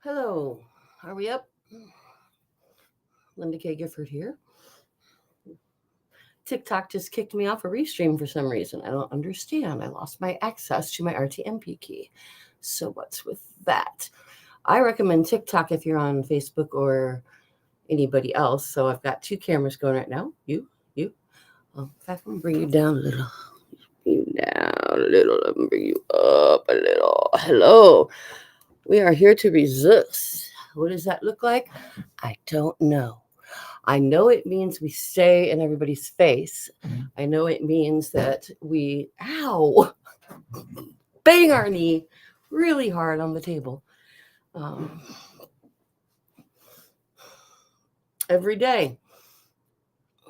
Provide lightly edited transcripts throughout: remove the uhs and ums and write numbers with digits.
Hello, are we up? Linda K. Gifford here. TikTok just kicked me off a restream for some reason. I don't understand. I lost my access to my RTMP key. So, what's with that? I recommend TikTok if you're on Facebook or anybody else. So, I've got two cameras going right now. You. In fact, I'm going to bring you down a little. Bring you down a little. Let me bring you up a little. Hello. We are here to resist. What does that look like? I don't know. I know it means we stay in everybody's face. I know it means that we, bang our knee really hard on the table. Every day.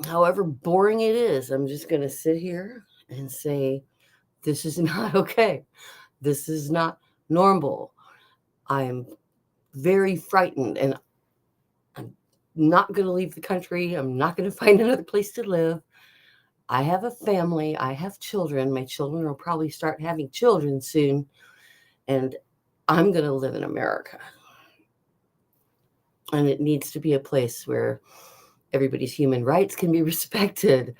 However boring it is, I'm just going to sit here and say, this is not okay. This is not normal. I'm very frightened and I'm not going to leave the country. I'm not going to find another place to live. I have a family. I have children. My children will probably start having children soon. And I'm going to live in America. And it needs to be a place where everybody's human rights can be respected,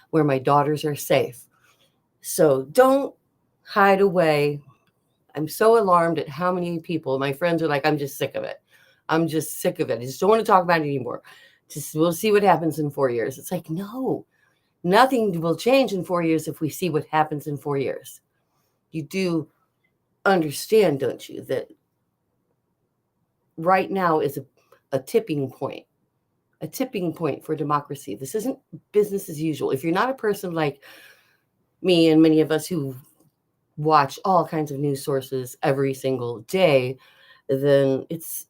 where my daughters are safe. So don't hide away. I'm so alarmed at how many people, my friends are like, I'm just sick of it. I'm just sick of it. I just don't want to talk about it anymore. Just we'll see what happens in 4 years. It's like, no, nothing will change in 4 years if we see what happens in 4 years. You do understand, don't you, that right now is a tipping point for democracy. This isn't business as usual. If you're not a person like me and many of us who watch all kinds of news sources every single day, then it's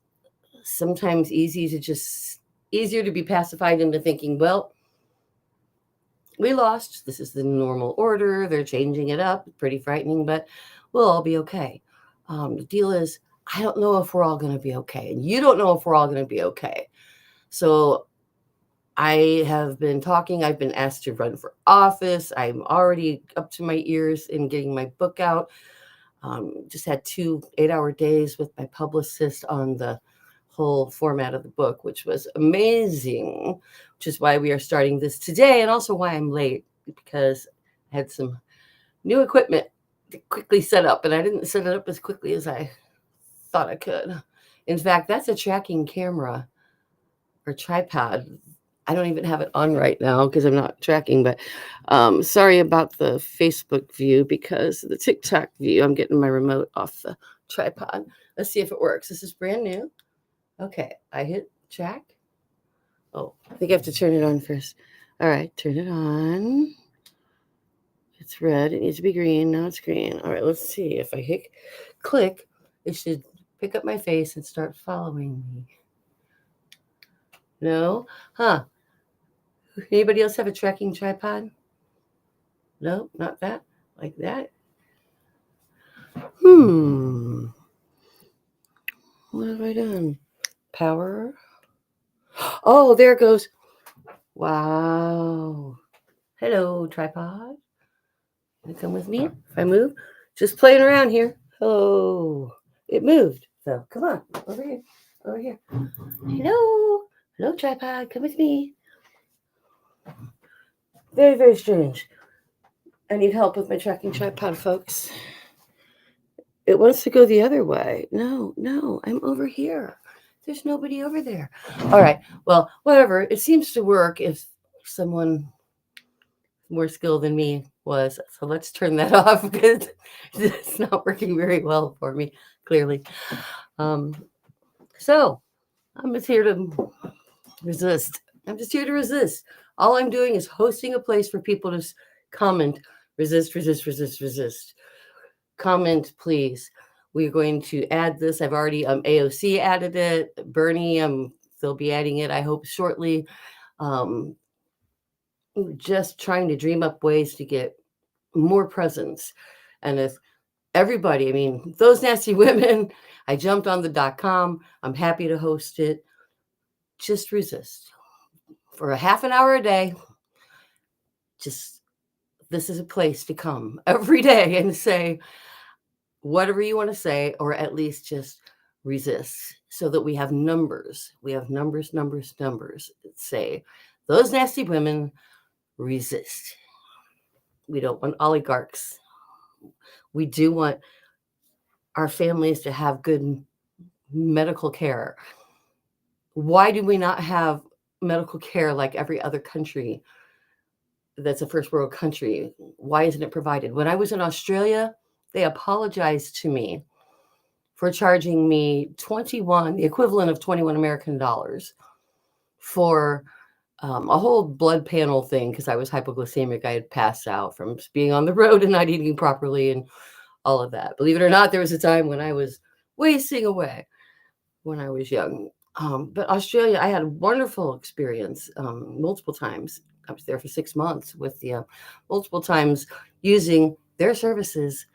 sometimes easier to be pacified into thinking, well, we lost. This is the normal order. They're changing it up. Pretty frightening, but we'll all be okay. The deal is, I don't know if we're all going to be okay. And you don't know if we're all going to be okay. So I have been talking. I've been asked to run for office. I'm already up to my ears in getting my book out. Just had 2 8-hour days with my publicist on the whole format of the book, which was amazing, which is why we are starting this today and also why I'm late, because I had some new equipment to quickly set up, and I didn't set it up as quickly as I thought I could. In fact, that's a tracking camera or tripod. I don't even have it on right now because I'm not tracking, but sorry about the Facebook view because the TikTok view, I'm getting my remote off the tripod. Let's see if it works. This is brand new. Okay, I hit track. Oh, I think I have to turn it on first. All right, turn it on. It's red. It needs to be green. Now it's green. All right, let's see. If I hit click, it should pick up my face and start following me. No? Huh. Anybody else have a tracking tripod? No, not that. Like that. What have I done? Power. Oh, there it goes. Wow. Hello, tripod. You come with me if I move? Just playing around here. Hello. It moved. So come on. Over here. Over here. Hello. Hello, tripod. Come with me. Very, very strange. I need help with my tracking tripod, folks. It wants to go the other way. No, I'm over here. There's nobody over there. All right. Well, whatever. It seems to work if someone more skilled than me was. So let's turn that off because it's not working very well for me, clearly. So I'm just here to resist. I'm just here to resist. All I'm doing is hosting a place for people to comment, resist. Comment, please. We're going to add this. I've already AOC added it. Bernie, they'll be adding it, I hope, shortly. Just trying to dream up ways to get more presence. And if everybody, I mean, those nasty women, I jumped on the .com. I'm happy to host it. Just resist for a half an hour a day. Just, this is a place to come every day and say whatever you want to say, or at least just resist, so that we have numbers. We have numbers that say those nasty women resist. We don't want oligarchs. We do want our families to have good medical care. Why do we not have medical care like every other country that's a first world country? Why isn't it provided? When I was in Australia, they apologized to me for charging me the equivalent of 21 American dollars for a whole blood panel thing, because I was hypoglycemic. I had passed out from being on the road and not eating properly and all of that. Believe it or not, there was a time when I was wasting away when I was young. But Australia, I had a wonderful experience multiple times. I was there for 6 months with the multiple times using their services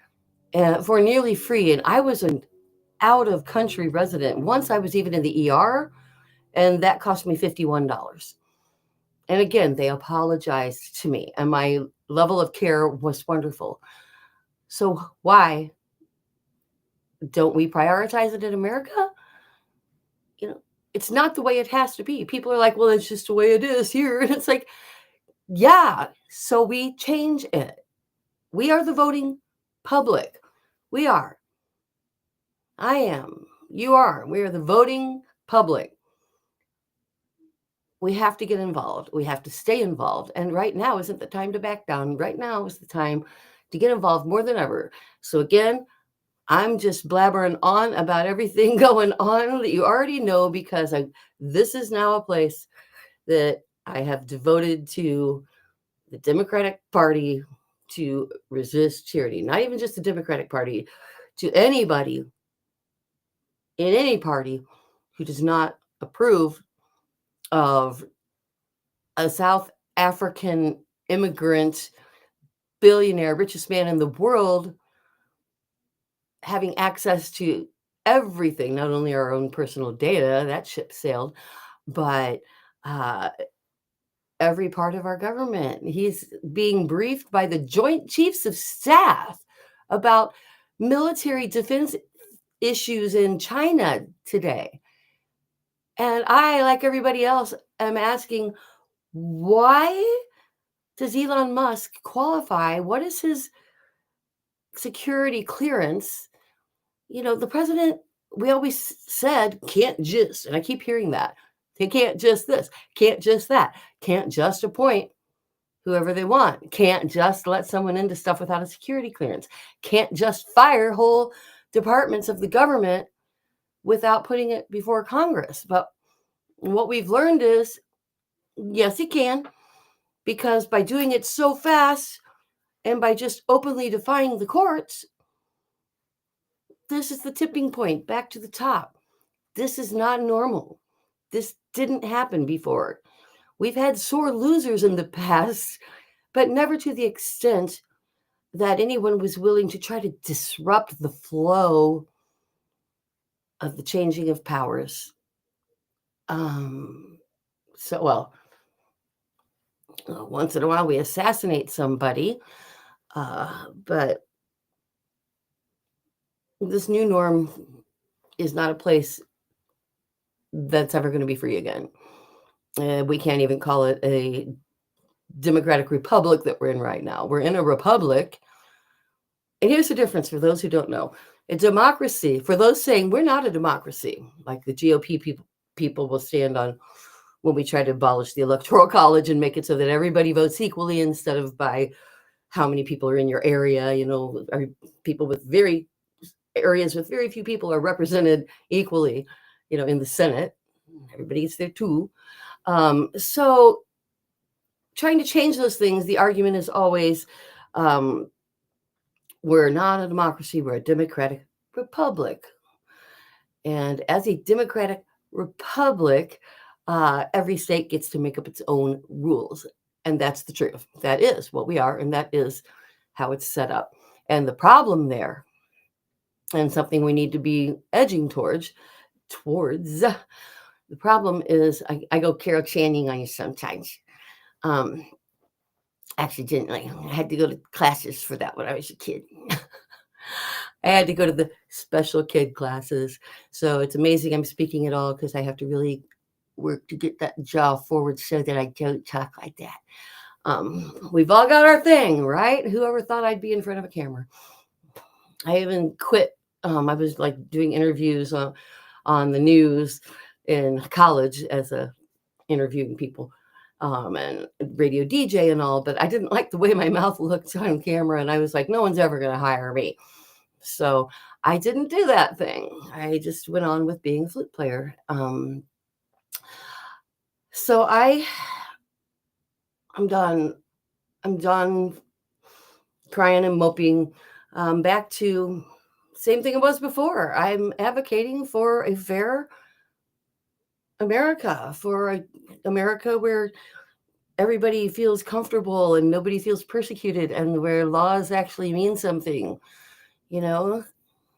for nearly free. And I was an out of country resident. Once I was even in the ER, and that cost me $51. And again, they apologized to me, and my level of care was wonderful. So why don't we prioritize it in America? You know, it's not the way it has to be. People are like, well, it's just the way it is here. And it's like, yeah, so we change it. We are the voting public. We are. I am. You are. We are the voting public. We have to get involved. We have to stay involved. And right now isn't the time to back down. Right now is the time to get involved more than ever. So again, I'm just blabbering on about everything going on that you already know, because this is now a place that I have devoted to the Democratic Party to resist tyranny. Not even just the Democratic Party, to anybody in any party who does not approve of a South African immigrant billionaire, richest man in the world, having access to everything, not only our own personal data, that ship sailed, but every part of our government. He's being briefed by the Joint Chiefs of Staff about military defense issues in China today. And I, like everybody else, am asking, why does Elon Musk qualify? What is his security clearance? You know, the president, we always said, can't just, and I keep hearing that, they can't just this, can't just that, can't just appoint whoever they want, can't just let someone into stuff without a security clearance, can't just fire whole departments of the government without putting it before Congress. But what we've learned is, yes, he can, because by doing it so fast and by just openly defying the courts, this is the tipping point back to the top. This is not normal. This didn't happen before. We've had sore losers in the past, but never to the extent that anyone was willing to try to disrupt the flow of the changing of powers. Once in a while we assassinate somebody, but this new norm is not a place that's ever going to be free again. We can't even call it a democratic republic that we're in right now. We're in a republic. And here's the difference for those who don't know. A democracy, for those saying we're not a democracy, like the GOP people will stand on when we try to abolish the Electoral College and make it so that everybody votes equally instead of by how many people are in your area. You know, people with areas with very few people are represented equally, you know, in the Senate. Everybody gets there too. So trying to change those things, the argument is always, we're not a democracy, we're a democratic republic. And as a democratic republic, every state gets to make up its own rules. And that's the truth. That is what we are, and that is how it's set up. And the problem there, and something we need to be edging towards, the problem is, I go Carol Channing on you sometimes. Accidentally. I had to go to classes for that when I was a kid. I had to go to the special kid classes. So it's amazing I'm speaking at all because I have to really work to get that jaw forward so that I don't talk like that. We've all got our thing, right? Whoever thought I'd be in front of a camera? I even quit. I was like doing interviews on the news in college as a interviewing people and radio DJ and all, but I didn't like the way my mouth looked on camera, and I was like, no one's ever going to hire me. So I didn't do that thing. I just went on with being a flute player. So I'm done. I'm done crying and moping. Back to same thing it was before. I'm advocating for a fair America, for America where everybody feels comfortable and nobody feels persecuted, and where laws actually mean something. You know,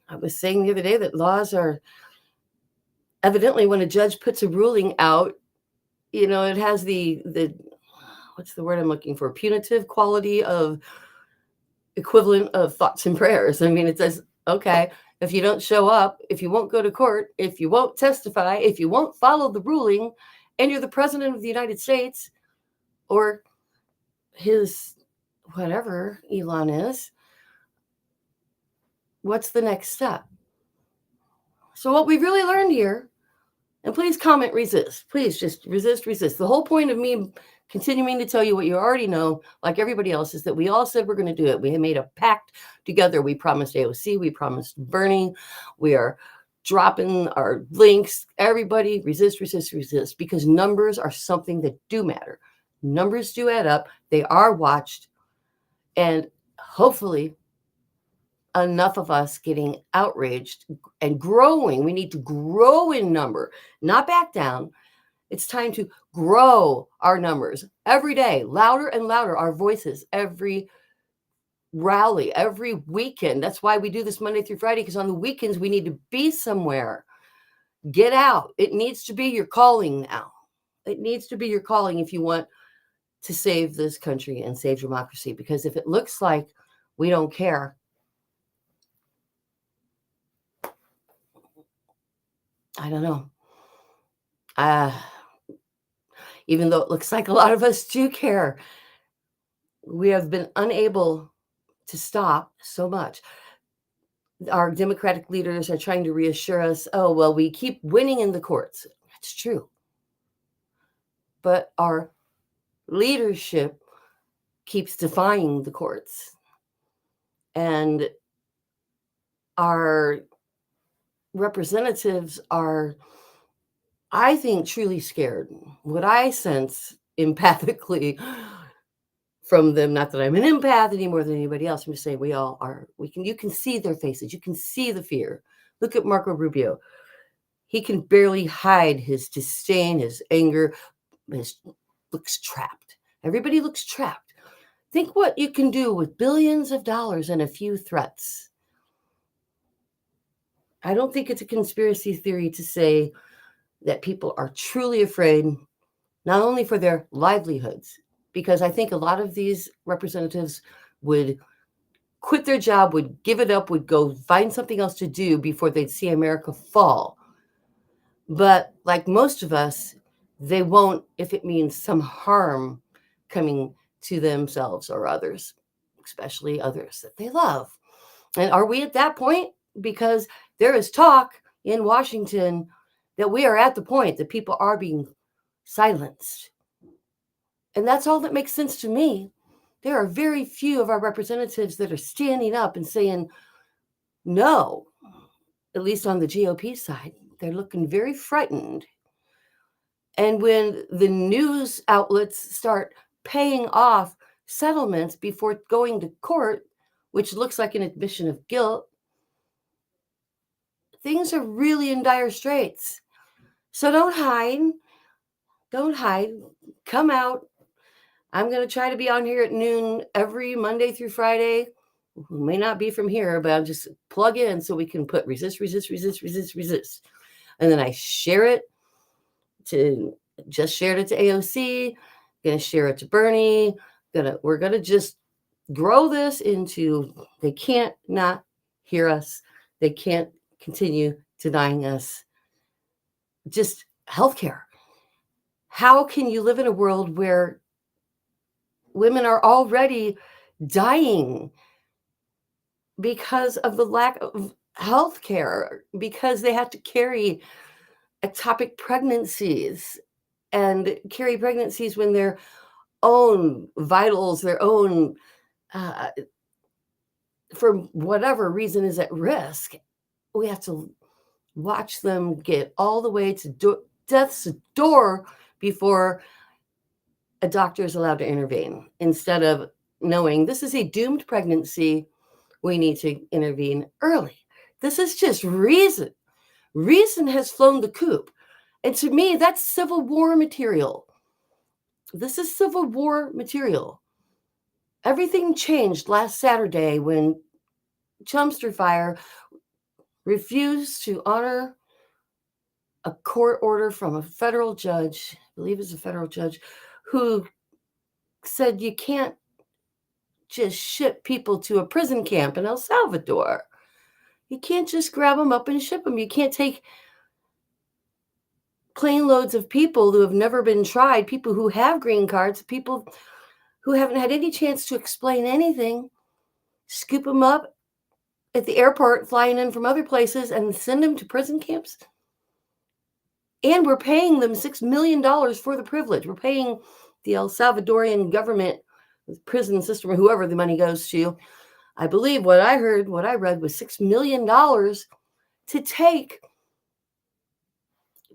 I was saying the other day that laws are evidently, when a judge puts a ruling out, it has the what's the word I'm looking for? Punitive quality of equivalent of thoughts and prayers. I mean, it says, okay, if you don't show up, if you won't go to court, if you won't testify, if you won't follow the ruling, and you're the president of the United States, or his whatever Elon is, what's the next step? So what we've really learned here, and please comment, resist. Please just resist. The whole point of me continuing to tell you what you already know, like everybody else, is that we all said we're going to do it. We had made a pact together. We promised AOC. We promised Bernie. We are dropping our links. Everybody resist, because numbers are something that do matter. Numbers do add up. They are watched. And hopefully enough of us getting outraged and growing. We need to grow in number, not back down. It's time to grow our numbers every day, louder and louder, our voices, every rally, every weekend. That's why we do this Monday through Friday, because on the weekends, we need to be somewhere. Get out. It needs to be your calling now. It needs to be your calling if you want to save this country and save democracy, because if it looks like we don't care, I don't know. Even though it looks like a lot of us do care, we have been unable to stop so much. Our Democratic leaders are trying to reassure us, oh, well, we keep winning in the courts. That's true. But our leadership keeps defying the courts. And our representatives are, I think, truly scared. What I sense empathically from them, not that I'm an empath any more than anybody else, I'm just saying we all are. You can see their faces. You can see the fear. Look at Marco Rubio. He can barely hide his disdain, his anger, looks trapped. Everybody looks trapped. Think what you can do with billions of dollars and a few threats. I don't think it's a conspiracy theory to say that people are truly afraid, not only for their livelihoods, because I think a lot of these representatives would quit their job, would give it up, would go find something else to do before they'd see America fall. But like most of us, they won't if it means some harm coming to themselves or others, especially others that they love. And are we at that point? Because there is talk in Washington that we are at the point that people are being silenced. And that's all that makes sense to me. There are very few of our representatives that are standing up and saying no, at least on the GOP side. They're looking very frightened. And when the news outlets start paying off settlements before going to court, which looks like an admission of guilt, things are really in dire straits. So don't hide. Don't hide. Come out. I'm going to try to be on here at noon every Monday through Friday. It may not be from here, but I'll just plug in so we can put resist. And then I share it shared it to AOC, going to share it to Bernie. We're going to just grow this into, they can't not hear us. They can't continue denying us just healthcare. How can you live in a world where women are already dying because of the lack of health care, because they have to carry ectopic pregnancies and carry pregnancies when their own vitals, their own, for whatever reason, is at risk? We have to watch them get all the way to death's door before a doctor is allowed to intervene, instead of knowing this is a doomed pregnancy. We need to intervene early. This is just reason. Reason has flown the coop. And to me, that's Civil War material. This is Civil War material. Everything changed last Saturday when Chumster Fire refused to honor a court order from a federal judge, I believe it's a federal judge, who said you can't just ship people to a prison camp in El Salvador. You can't just grab them up and ship them. You can't take plane loads of people who have never been tried, people who have green cards, people who haven't had any chance to explain anything, scoop them up at the airport, flying in from other places, and send them to prison camps. And we're paying them $6 million for the privilege. We're paying the El Salvadorian government, the prison system, or whoever the money goes to. I believe what I read was $6 million to take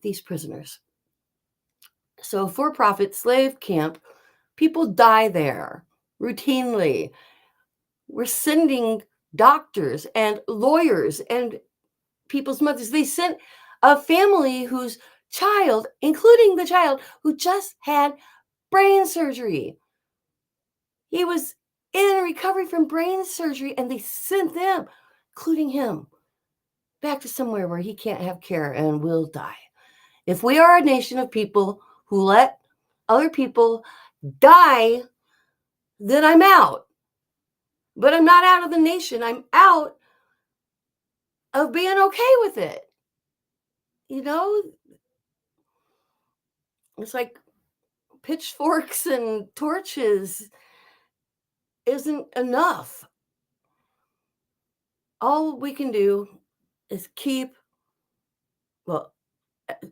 these prisoners. So for-profit slave camp, people die there routinely. We're sending doctors and lawyers and people's mothers. They sent a family whose child, including the child who just had brain surgery. He was in recovery from brain surgery, and they sent them, including him, back to somewhere where he can't have care and will die. If we are a nation of people who let other people die, then I'm out. But I'm not out of the nation. I'm out of being okay with it. You know, it's like pitchforks and torches isn't enough. All we can do is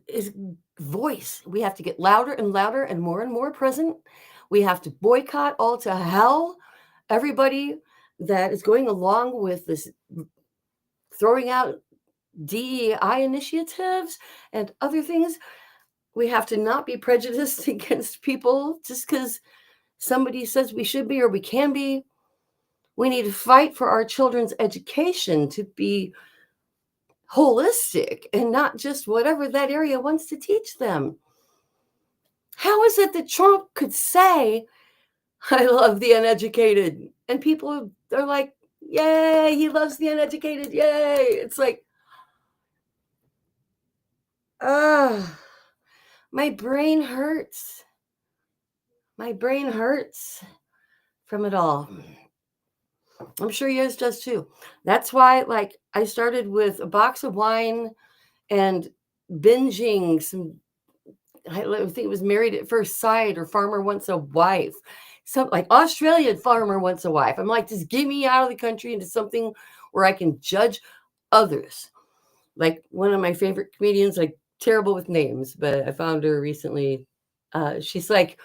is voice. We have to get louder and louder and more present. We have to boycott all to hell everybody that is going along with this, throwing out DEI initiatives and other things. We have to not be prejudiced against people just because somebody says we should be or we can be. We need to fight for our children's education to be holistic and not just whatever that area wants to teach them. How is it that Trump could say, I love the uneducated, and people are like, yay, he loves the uneducated, yay. It's like, my brain hurts. My brain hurts from it all. I'm sure yours does too. That's why, like, I started with a box of wine and binging some, I think it was Married at First Sight or Farmer Wants a Wife. Some like Australian Farmer Wants a Wife. I'm like, just get me out of the country into something where I can judge others. Like one of my favorite comedians, like terrible with names, but I found her recently. She's like,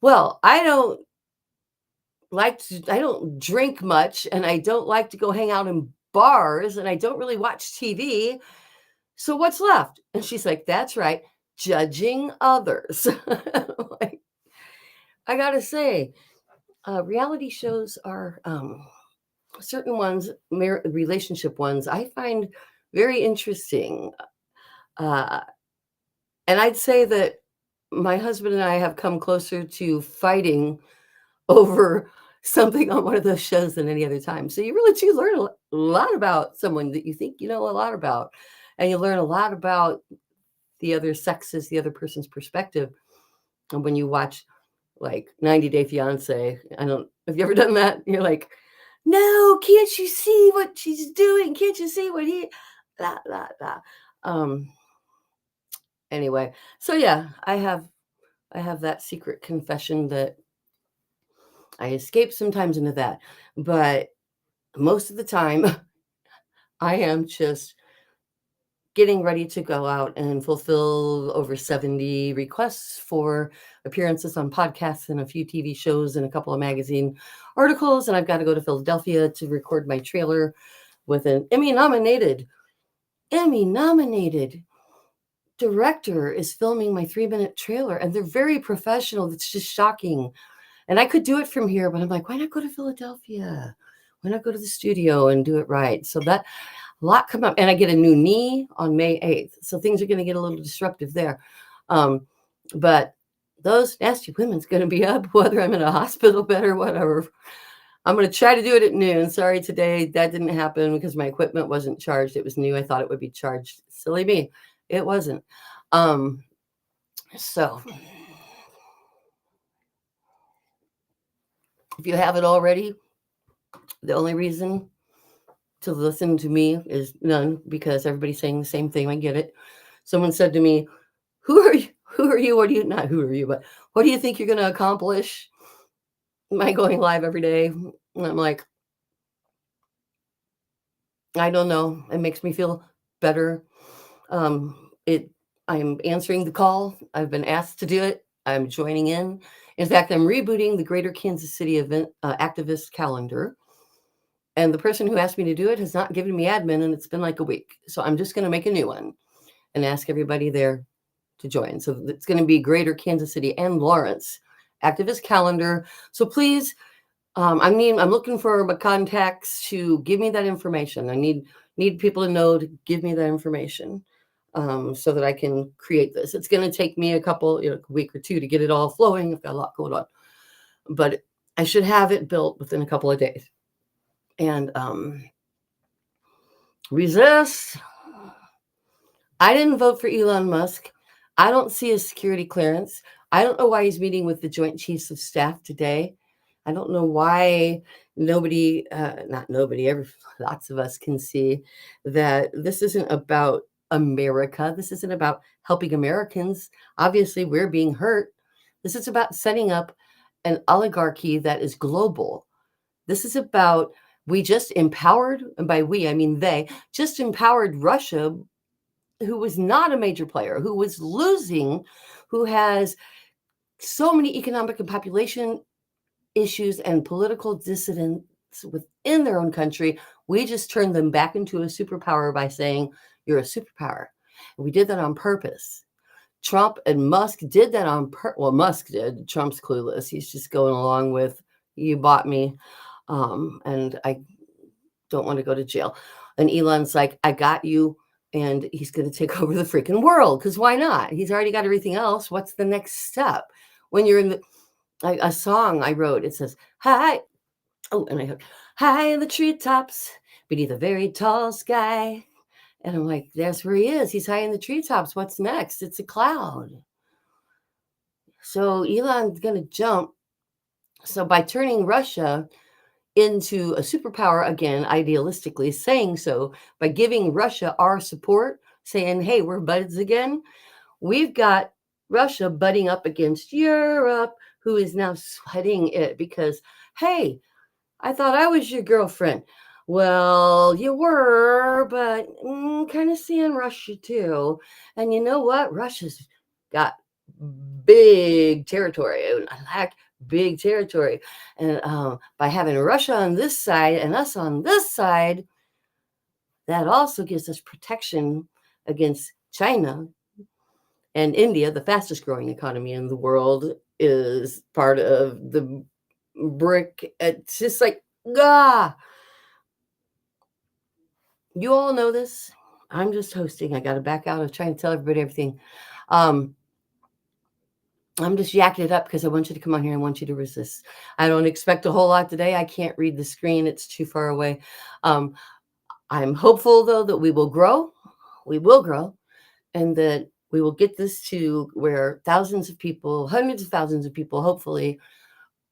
well, I don't drink much, and I don't like to go hang out in bars, and I don't really watch TV. So what's left? And she's like, that's right, judging others. Like, I gotta say, reality shows are certain ones, relationship ones, I find very interesting. And I'd say that my husband and I have come closer to fighting over something on one of those shows than any other time. So you really do learn a lot about someone that you think you know a lot about, and you learn a lot about the other sexes, the other person's perspective. And when you watch like 90 Day Fiance, have you ever done that? You're like, no, can't you see what she's doing? Can't you see what he, blah, blah, blah. Um, anyway, so yeah, I have that secret confession that I escape sometimes into that, but most of the time I am just getting ready to go out and fulfill over 70 requests for appearances on podcasts and a few TV shows and a couple of magazine articles. And I've got to go to Philadelphia to record my trailer with an Emmy nominated director is filming my 3-minute trailer, and they're very professional. It's just shocking. And I could do it from here, but I'm like, why not go to Philadelphia? Why not go to the studio and do it right? So that a lot come up, and I get a new knee on May 8th. So things are going to get a little disruptive there. But those nasty women's going to be up, whether I'm in a hospital bed or whatever. I'm going to try to do it at noon. Sorry, today that didn't happen because my equipment wasn't charged. It was new. I thought it would be charged. Silly me. It wasn't. So if you haven't already, the only reason to listen to me is none, because everybody's saying the same thing. I get it. Someone said to me, who are you? Who are you? What do you, not who are you, but what do you think you're going to accomplish by going live every day? And I'm like, I don't know. It makes me feel better. I'm answering the call. I've been asked to do it. I'm joining in. In fact, I'm rebooting the Greater Kansas City event activist calendar. And the person who asked me to do it has not given me admin, and it's been like a week. So I'm just going to make a new one and ask everybody there to join. So it's going to be Greater Kansas City and Lawrence activist calendar. So please, I'm looking for my contacts to give me that information. I need people to know to give me that information, so that I can create this. It's going to take me a week or two to get it all flowing. I've got a lot going on, but I should have it built within a couple of days. And resist. I didn't vote for Elon Musk. I don't see his security clearance. I don't know why he's meeting with the Joint Chiefs of Staff today. I don't know why lots of us can see that this isn't about America. This isn't about helping Americans. Obviously, we're being hurt. This is about setting up an oligarchy that is global. This is about, we just empowered, and by we, I mean they, just empowered Russia, who was not a major player, who was losing, who has so many economic and population issues and political dissidents within their own country. We just turned them back into a superpower by saying, you're a superpower. And we did that on purpose. Trump and Musk did that on well, Musk did. Trump's clueless. He's just going along with, you bought me, and I don't want to go to jail. And Elon's like, I got you, and he's going to take over the freaking world, because why not? He's already got everything else. What's the next step? When you're in a song I wrote, it says, hi. Oh, and I heard, high in the treetops, beneath a very tall sky. And I'm like, that's where he is. He's high in the treetops. What's next? It's a cloud. So Elon's going to jump. So by turning Russia into a superpower again, idealistically saying so, by giving Russia our support, saying, hey, we're buds again, we've got Russia butting up against Europe, who is now sweating it because, hey, I thought I was your girlfriend. Well, you were, but kind of seeing Russia too. And you know what? Russia's got big territory. I like big territory. And by having Russia on this side and us on this side, that also gives us protection against China and India. The fastest growing economy in the world is part of the BRIC. It's just like, you all know this. I'm just hosting. I got to back out of trying to tell everybody everything. I'm just yakking it up because I want you to come on here. I want you to resist. I don't expect a whole lot today. I can't read the screen. It's too far away. I'm hopeful, though, that we will grow. We will grow. And that we will get this to where thousands of people, hundreds of thousands of people, hopefully,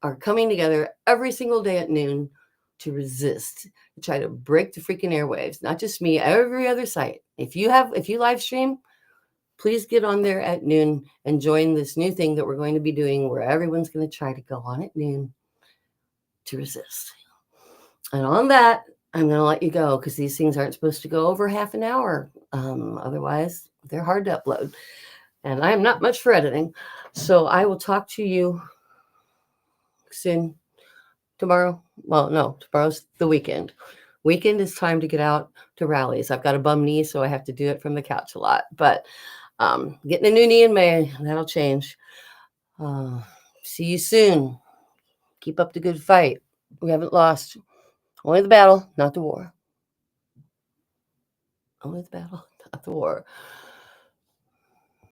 are coming together every single day at noon to resist, to try to break the freaking airwaves. Not just me, every other site. If you live stream, please get on there at noon and join this new thing that we're going to be doing where everyone's going to try to go on at noon to resist. And on that, I'm going to let you go because these things aren't supposed to go over half an hour. Otherwise, they're hard to upload. And I'm not much for editing. So I will talk to you soon. Tomorrow. Well, no, tomorrow's the weekend. Weekend is time to get out to rallies. I've got a bum knee, so I have to do it from the couch a lot. But getting a new knee in May, that'll change. See you soon. Keep up the good fight. We haven't lost. Only the battle, not the war. Only the battle, not the war.